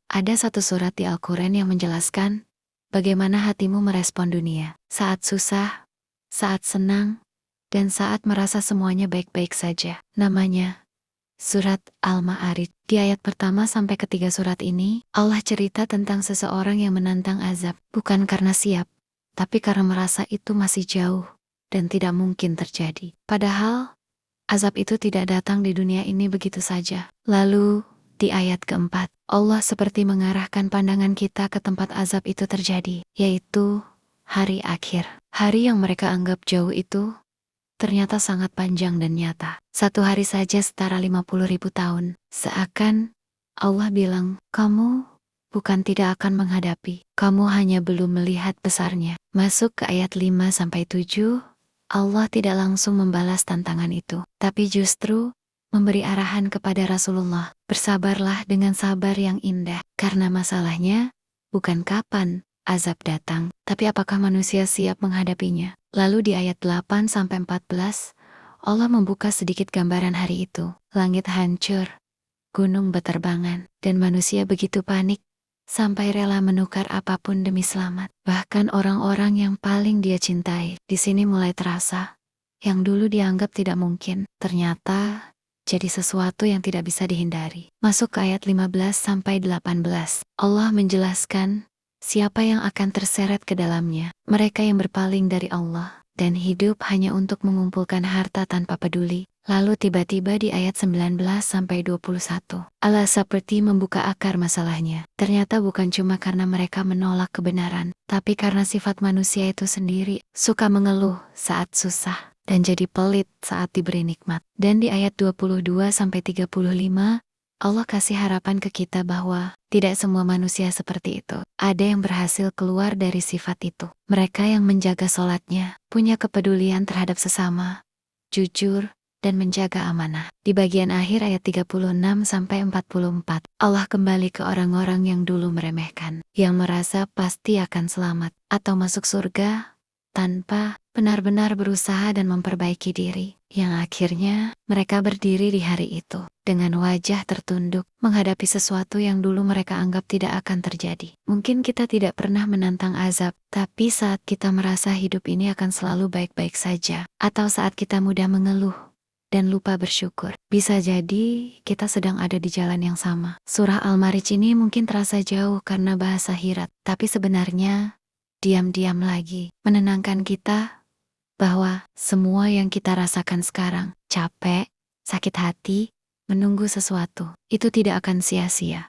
Ada satu surat di Al-Quran yang menjelaskan bagaimana hatimu merespon dunia. Saat susah, saat senang, dan saat merasa semuanya baik-baik saja. Namanya Surat Al-Ma'arij. Di ayat pertama sampai ketiga surat ini, Allah cerita tentang seseorang yang menantang azab. Bukan karena siap, tapi karena merasa itu masih jauh dan tidak mungkin terjadi. Padahal, azab itu tidak datang di dunia ini begitu saja. Lalu, di ayat keempat, Allah seperti mengarahkan pandangan kita ke tempat azab itu terjadi, yaitu hari akhir. Hari yang mereka anggap jauh itu ternyata sangat panjang dan nyata. Satu hari saja setara 50.000 tahun. Seakan Allah bilang, kamu bukan tidak akan menghadapi, kamu hanya belum melihat besarnya. Masuk ke ayat 5-7, Allah tidak langsung membalas tantangan itu, tapi justru memberi arahan kepada Rasulullah, bersabarlah dengan sabar yang indah, karena masalahnya bukan kapan azab datang, tapi apakah manusia siap menghadapinya. Lalu di ayat 8-14, Allah membuka sedikit gambaran hari itu. Langit hancur, gunung beterbangan, dan manusia begitu panik, sampai rela menukar apapun demi selamat. Bahkan orang-orang yang paling dia cintai, di sini mulai terasa, yang dulu dianggap tidak mungkin, ternyata jadi sesuatu yang tidak bisa dihindari. Masuk ke ayat 15-18, Allah menjelaskan siapa yang akan terseret ke dalamnya, mereka yang berpaling dari Allah, dan hidup hanya untuk mengumpulkan harta tanpa peduli. Lalu tiba-tiba di ayat 19-21, Allah seperti membuka akar masalahnya. Ternyata bukan cuma karena mereka menolak kebenaran, tapi karena sifat manusia itu sendiri, suka mengeluh saat susah, dan jadi pelit saat diberi nikmat. Dan di ayat 22-35, Allah kasih harapan ke kita bahwa tidak semua manusia seperti itu. Ada yang berhasil keluar dari sifat itu. Mereka yang menjaga sholatnya, punya kepedulian terhadap sesama, jujur, dan menjaga amanah. Di bagian akhir ayat 36-44, Allah kembali ke orang-orang yang dulu meremehkan, yang merasa pasti akan selamat atau masuk surga tanpa benar-benar berusaha dan memperbaiki diri, yang akhirnya mereka berdiri di hari itu dengan wajah tertunduk menghadapi sesuatu yang dulu mereka anggap tidak akan terjadi. Mungkin kita tidak pernah menantang azab, tapi saat kita merasa hidup ini akan selalu baik-baik saja, atau saat kita mudah mengeluh dan lupa bersyukur, bisa jadi kita sedang ada di jalan yang sama. Surah Al-Ma'arij ini mungkin terasa jauh karena bahasa Hirat, tapi sebenarnya diam-diam lagi menenangkan kita bahwa semua yang kita rasakan sekarang, capek, sakit hati, menunggu sesuatu, itu tidak akan sia-sia.